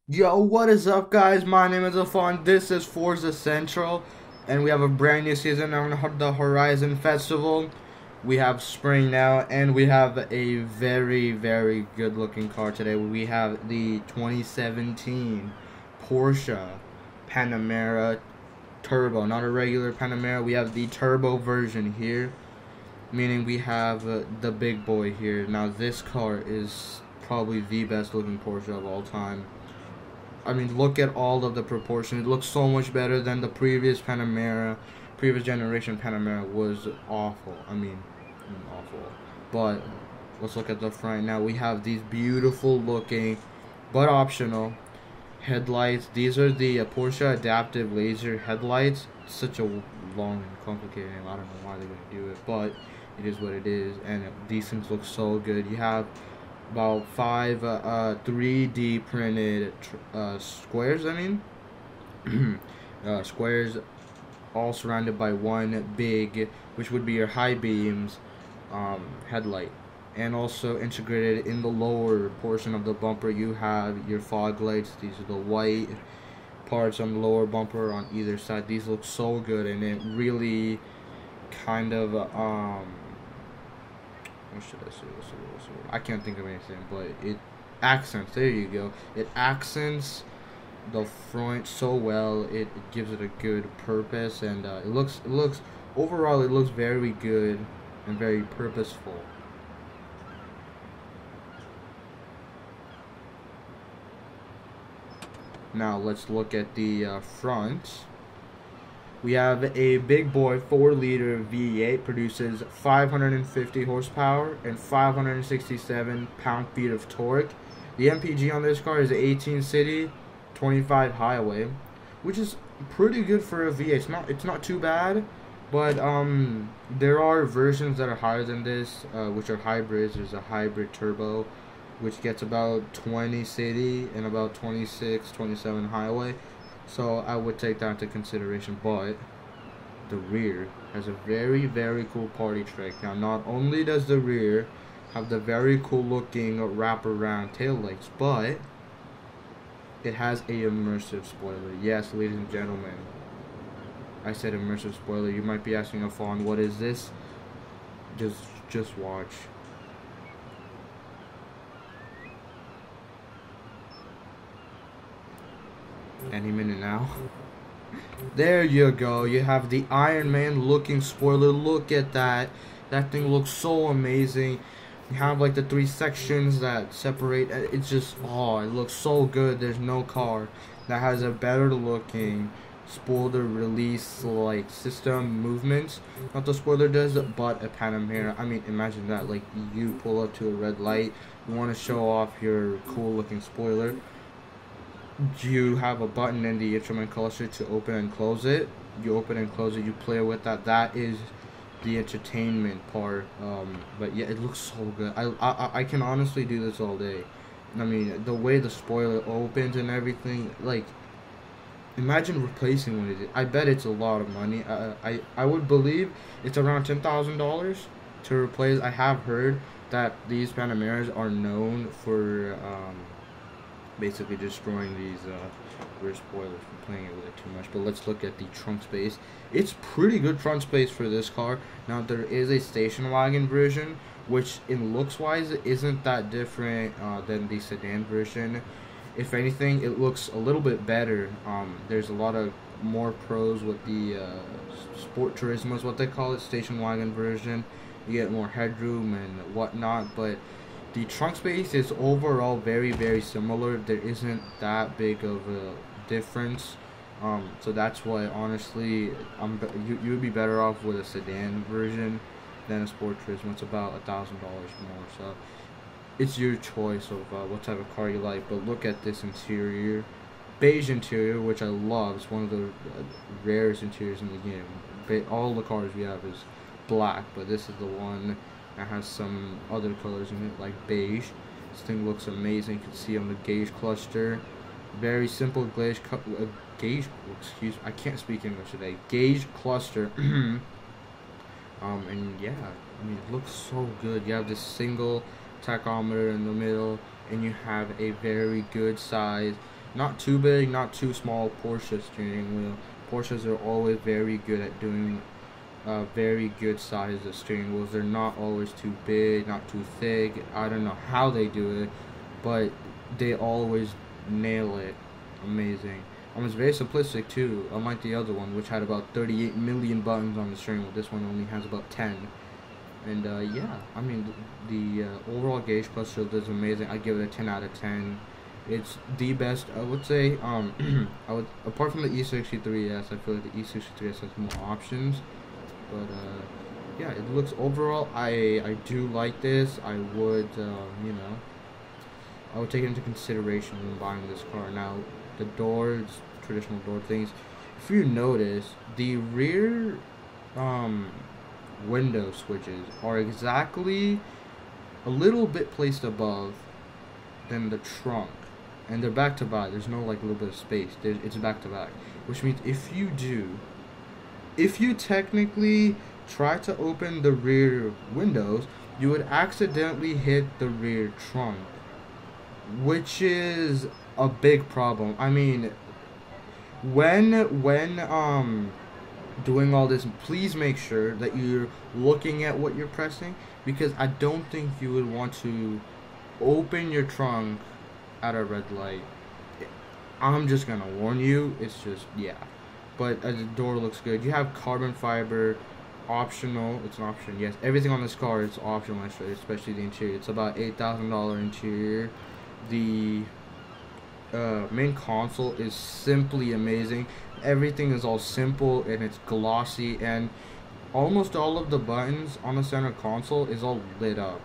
Yo, what is up, guys? My name is Afon. This is Forza Central, and we have a brand new season on the Horizon Festival. We have spring now, and we have a very good looking car today. We have the 2017 Porsche Panamera Turbo, not a regular Panamera. We have the turbo version here, meaning we have the big boy here. Now, this car is probably the best looking Porsche of all time. I mean, look at all of the proportion. It looks so much better than the previous Panamera. Previous generation Panamera was awful. Awful. But let's look at the front now. We have these beautiful looking, but optional headlights. These are the Porsche adaptive laser headlights. Such a long and complicated name. I don't know why they're gonna do it, but it is what it is. And these things look so good. You have about five 3D printed squares. Squares, all surrounded by one big, which would be your high beams headlight. And also integrated in the lower portion of the bumper, you have your fog lights. These are the white parts on the lower bumper on either side. These look so good, and it really kind of what should I say? I can't think of anything, but it accents. There you go. It accents the front so well. It gives it a good purpose, and it looks overall it looks very good and very purposeful. Now let's look at the front. We have a big boy 4-liter V8, produces 550 horsepower and 567 pound-feet of torque. The MPG on this car is 18 city, 25 highway, which is pretty good for a V8. It's not too bad, but there are versions that are higher than this, which are hybrids. There's a hybrid turbo, which gets about 20 city and about 26, 27 highway. So I would take that into consideration, but the rear has a very cool party trick. Now, not only does the rear have the very cool looking wraparound taillights, but it has a immersive spoiler. Yes, ladies and gentlemen, I said immersive spoiler. You might be asking, Afon, what is this? Just watch. Any minute now. There you go. You have the Iron Man looking spoiler. Look at that. That thing looks so amazing. You have like the 3 sections that separate. It's just, oh, it looks so good. There's no car that has a better looking spoiler release like system movements. Not the spoiler does, but a Panamera. I mean, imagine that. Like, you pull up to a red light. You want to show off your cool looking spoiler. You have a button in the instrument cluster to open and close it. You open and close it, you play with that. That is the entertainment part. But yeah, it looks so good. I can honestly do this all day. I mean, the way the spoiler opens and everything, like, imagine replacing one of it. I bet it's a lot of money. I would believe it's around $10,000 to replace. I have heard that these Panameras are known for basically destroying these rear spoilers from playing it with it too much. But let's look at the trunk space. It's pretty good trunk space for this car. Now, there is a station wagon version, which in looks wise isn't that different than the sedan version. If anything, it looks a little bit better. There's a lot of more pros with the Sport Turismo is what they call it, station wagon version. You get more headroom and whatnot, but the trunk space is overall very similar. There isn't that big of a difference. So that's why, honestly, you would be better off with a sedan version than a Sport Turismo. It's about $1,000 more. So it's your choice of what type of car you like. But look at this interior, beige interior, which I love. It's one of the rarest interiors in the game. All the cars we have is black, but this is the one that has some other colors in it, like beige. This thing looks amazing. You can see on the gauge cluster, very simple gauge. Excuse, I can't speak English today. Gauge cluster. And yeah, I mean, it looks so good. You have this single tachometer in the middle, and you have a very good size Not too big, not too small. Porsche steering wheel. Porsches are always very good at doing very good size of steering wheels. They're not always too big, not too thick. I don't know how they do it, but they always nail it. Amazing. It's very simplistic too, unlike the other one, which had about 38 million buttons on the steering wheel. This one only has about 10. And yeah, I mean, the overall gauge cluster is amazing. I give it a 10 out of 10. It's the best, I would say. I would, apart from the E63S, I feel like the E63S has more options. But yeah, it looks overall. I do like this. I would, you know, I would take it into consideration when buying this car. Now, the doors, traditional door things. If you notice, the rear window switches are exactly a little bit placed above than the trunk, and they're back to back. There's no like little bit of space. It's back to back, which means if you technically try to open the rear windows, you would accidentally hit the rear trunk, which is a big problem. I mean, when doing all this, please make sure that you're looking at what you're pressing, because I don't think you would want to open your trunk at a red light. I'm just gonna warn you. It's just, yeah. But the door looks good. You have carbon fiber, optional. It's an option. Yes, everything on this car is optional, especially the interior. It's about $8,000 interior. The main console is simply amazing. Everything is all simple and it's glossy, and almost all of the buttons on the center console is all lit up.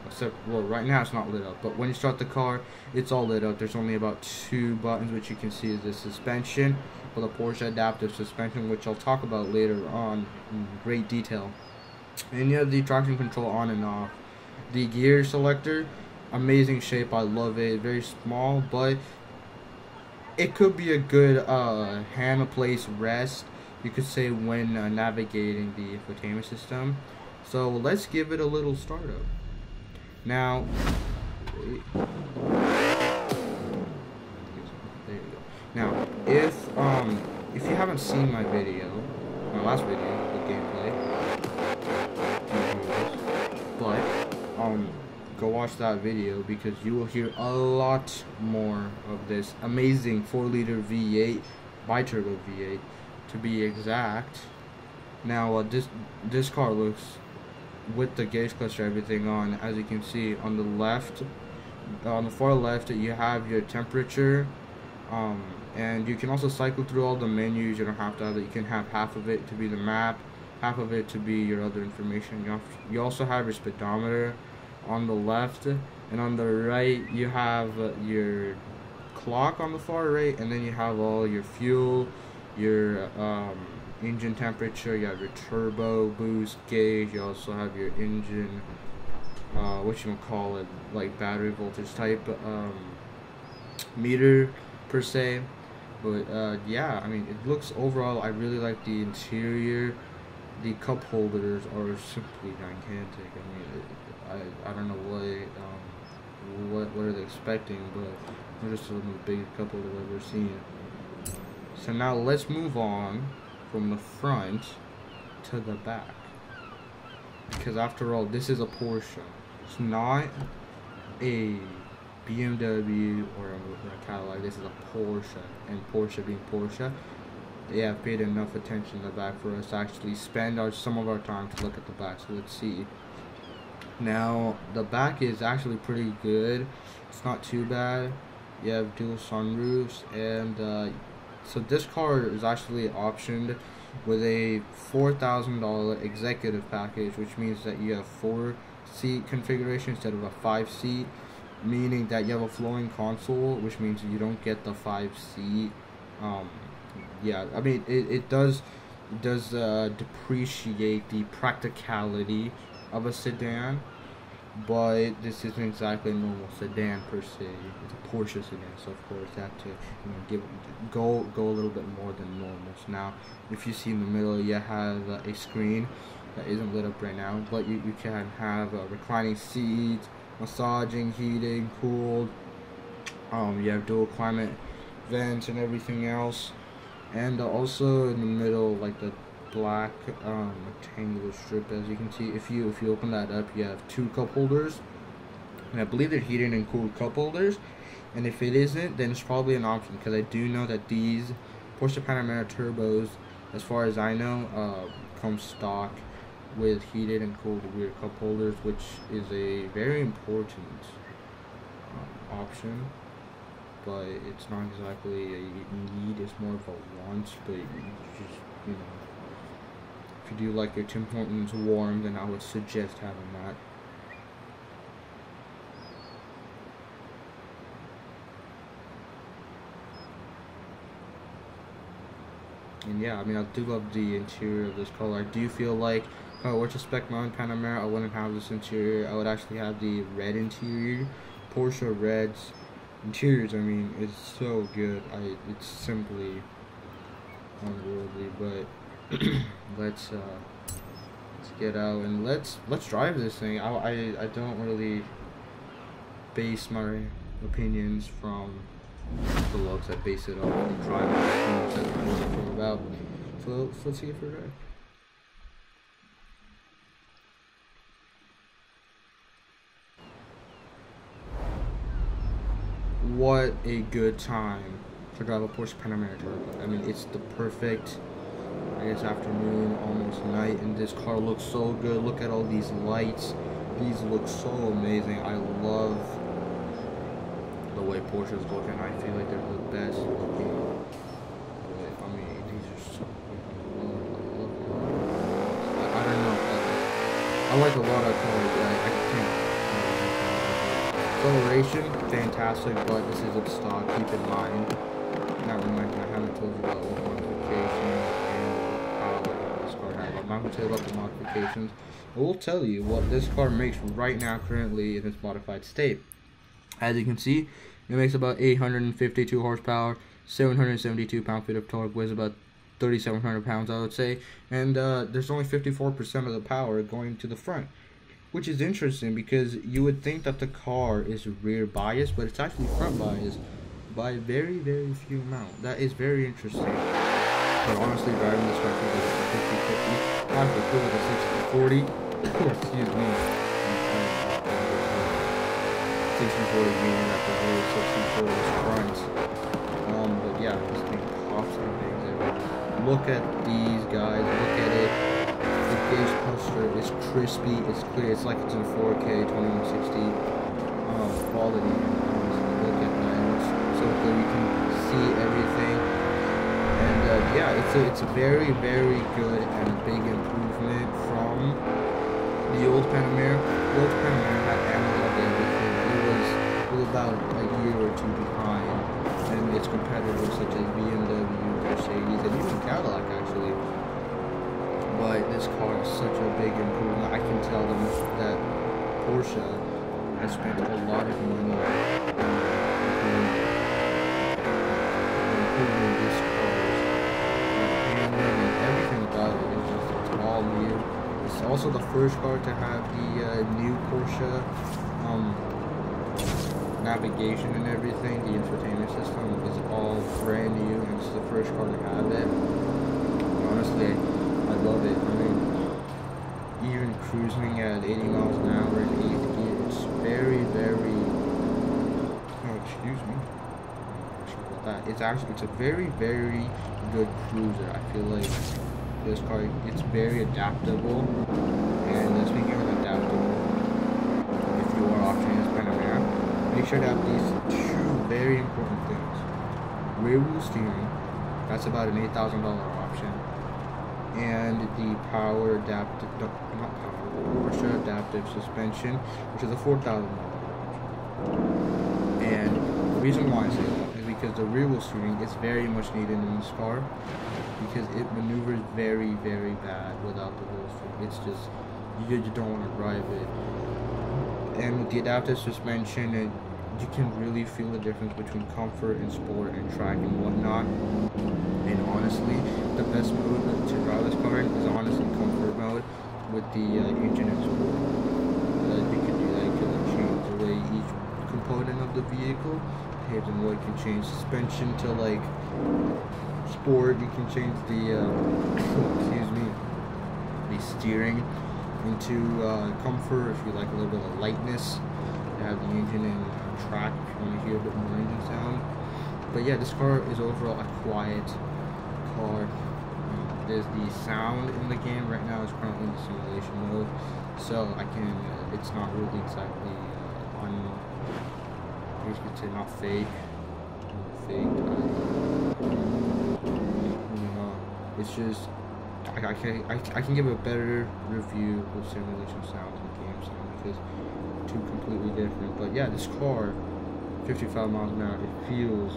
Except, well, right now it's not lit up, but when you start the car, it's all lit up. There's only about 2 buttons, which you can see is the suspension, for the Porsche adaptive suspension, which I'll talk about later on in great detail. And you have the traction control on and off. The gear selector, amazing shape. I love it. Very small, but it could be a good hand place rest, you could say, when navigating the infotainment system. So let's give it a little startup. Now, there you go. Now, if you haven't seen my video, my last video, the gameplay, but go watch that video, because you will hear a lot more of this amazing 4-liter V8, bi-turbo V8 to be exact. Now this car looks, with the gauge cluster, everything on, as you can see on the left, on the far left, you have your temperature, and you can also cycle through all the menus. You don't have to have it. You can have half of it to be the map, half of it to be your other information. You also have your speedometer on the left, and on the right you have your clock on the far right, and then you have all your fuel, your engine temperature, you have your turbo boost gauge, you also have your engine whatchamacallit, like battery voltage type meter per se. But yeah, I mean, it looks, overall, I really like the interior. The cup holders are simply gigantic. I mean, I don't know what are they expecting, but they're just some of the biggest cup holders I've ever seen. So now let's move on from the front to the back, because after all, this is a Porsche. It's not a BMW or a Cadillac. This is a Porsche, and Porsche being Porsche, they have paid enough attention to the back for us to actually spend some of our time to look at the back. So let's see. Now the back is actually pretty good. It's not too bad. You have dual sunroofs, and so this car is actually optioned with a $4,000 executive package, which means that you have 4-seat configuration instead of a 5-seat, meaning that you have a flowing console, which means you don't get the 5-seat. Yeah, I mean, it does depreciate the practicality of a sedan, but this isn't exactly a normal sedan per se. It's a Porsche sedan, so of course you have to, go a little bit more than normal. So now, if you see in the middle, you have a screen that isn't lit up right now, but you can have reclining seats, massaging, heating, cooled. You have dual climate vents and everything else. And also in the middle, like the black rectangular strip, as you can see, if you open that up, you have 2 cup holders, and I believe they're heated and cooled cup holders. And if it isn't, then it's probably an option, because I do know that these Porsche Panamera Turbos, as far as I know, come stock with heated and cooled rear cup holders, which is a very important option. But it's not exactly a need, it's more of a want. But you just, you know, if you do like your Tim Hortons warm, then I would suggest having that. And yeah, I mean, I do love the interior of this car. I do feel like if I were to spec my own Panamera, I wouldn't have this interior. I would actually have the red interior. Porsche Reds interiors, I mean, it's so good. It's simply unworldly. But let's get out and let's drive this thing. I don't really base my opinions from the looks. I base it on the driving experience that I'm talking about. So let's see if we're right. What a good time to drive a Porsche Panamera Turbo. I mean, it's the perfect, I guess, afternoon, almost night, and this car looks so good. Look at all these lights. These look so amazing. I love the way Porsches look, and I feel like they're the best looking. I mean, these are so good. I don't know. I like a lot of cars. I can't. Acceleration, fantastic, but this is a stock. Keep in mind. That reminds me, I haven't told you about what modifications and how this car has. I'm not going to tell you about the modifications. I will tell you what this car makes right now, currently in its modified state. As you can see, it makes about 852 horsepower, 772 pound-feet of torque, weighs about 3,700 pounds, I would say, and there's only 54% of the power going to the front, which is interesting because you would think that the car is rear biased, but it's actually front biased by a very, very few amount. That is very interesting. But honestly, driving this car feels like a 50-50. I have to feel like a 60-40. Excuse me. 60-40 meaning that the whole 60-40 is front. But yeah, this thing pops and things everywhere. Look at these guys. Look at it. The gauge cluster is crispy. It's clear. It's like it's in 4K 2160 quality. Look at that. It's so good. You can see everything. And yeah, it's a very, very good and big improvement from the old Panamera. The old Panamera had analog everything. It was about a year or two behind, and its competitors such as BMW, Mercedes, and even Cadillac actually. But this car is such a big improvement. I can tell them that Porsche has spent a lot of money on improving this car's handling and everything about it. It's all new. It's also the first car to have the new Porsche navigation and everything. The infotainment system is all brand new, and it's the first car to have it. Honestly, I love it. I mean, even cruising at 80 miles an hour in 8th gear, it's very, very. Oh, excuse me. Sorry about that. It's a very, very good cruiser. I feel like this car, it's very adaptable. And speaking of adaptable, if you are optioning this Panamera, make sure to have these 2 very important things. Rear wheel steering, that's about an $8,000 option. And the power adaptive, not power, Porsche adaptive suspension, which is a $4,000 option. And the reason why I say that is because the rear wheel steering is very much needed in this car, because it maneuvers very, very bad without the wheel steering. It's just, you don't want to drive it. And with the adaptive suspension, you can really feel the difference between comfort and sport and track and whatnot. And honestly, the best mode to drive this car in is honestly comfort mode with the engine and sport. You can do that. You can change the way each component of the vehicle. Hey, then what, you can change suspension to like sport. You can change the excuse me, the steering into comfort if you like a little bit of lightness. You have the engine and track if you want to hear a bit more engine sound. But yeah, this car is overall a quiet car. There's the sound in the game right now is currently in the simulation mode, so I can. It's not really exactly I guess you could say not fake. You know, it's just I can give a better review of simulation sounds and game sound because two completely different. But yeah, this car, 55 miles an hour, it feels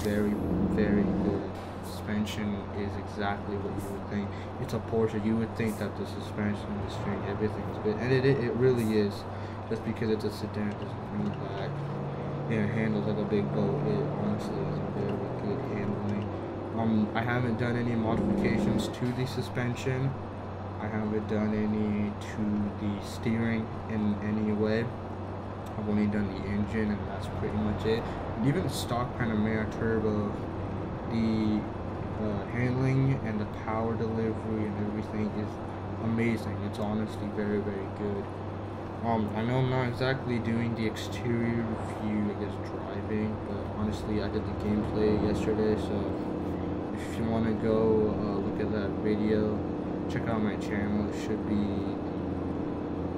very, very good. Suspension is exactly what you would think. It's a Porsche. You would think that the suspension, the steering, everything is good, and it really is. Just because it's a sedan doesn't mean that it handles like a big boat. It honestly is very good handling. I haven't done any modifications to the suspension. I haven't done any to the steering in any way. I've only done the engine, and that's pretty much it. And even the stock Panamera Turbo, the handling and the power delivery and everything is amazing. It's honestly very, very good. I know I'm not exactly doing the exterior review, I guess driving, but honestly I did the gameplay yesterday, so if you want to go look at that video, check out my channel. It should be the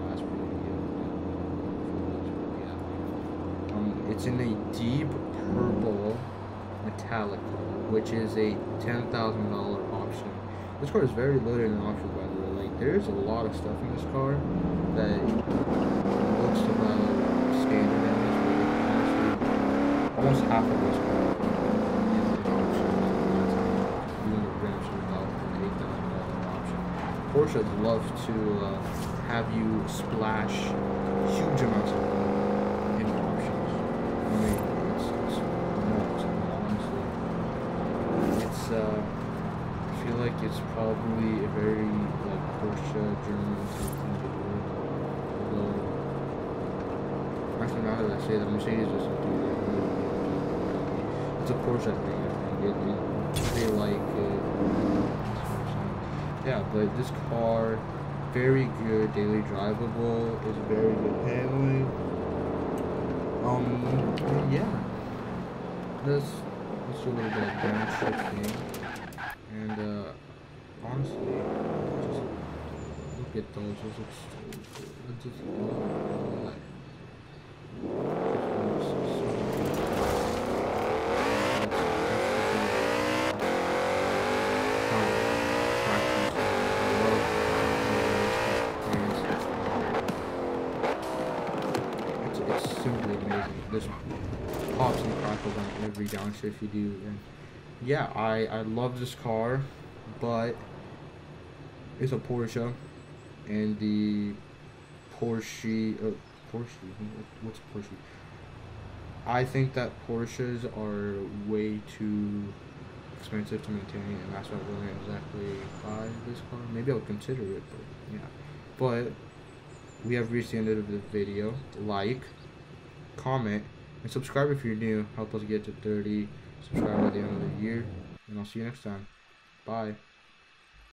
last video. Yeah. It's in a deep purple metallic, which is a $10,000 option. This car is very loaded in options, by the way. Like, there's a lot of stuff in this car that looks about standard in this, but honestly, almost half of this car is in options. Even the rims are about an $8,000 option. Porsche loves to have you splash huge amounts of money in options. I mean, it's nuts, honestly. I feel like it's probably a very like Porsche German thing to do. Although, actually, now that I say that, Mercedes doesn't do that. It's a Porsche thing. I think they like it. Yeah, but this car, very good, daily drivable, is very good handling. Yeah. Let's do a little bit of downshifting. And honestly, just look at those. Those look so good. I just love that. It's simply amazing. There's pops and crackles on every downshift you do, and yeah, I love this car, but it's a Porsche, and the Porsche, what's Porsche? I think that Porsches are way too expensive to maintain, and that's why I wouldn't exactly buy this car. Maybe I'll consider it, but yeah. But we have reached the end of the video. Like, comment, and subscribe if you're new. Help us get to 30 subscribers at the end of the year, and I'll see you next time. Bye.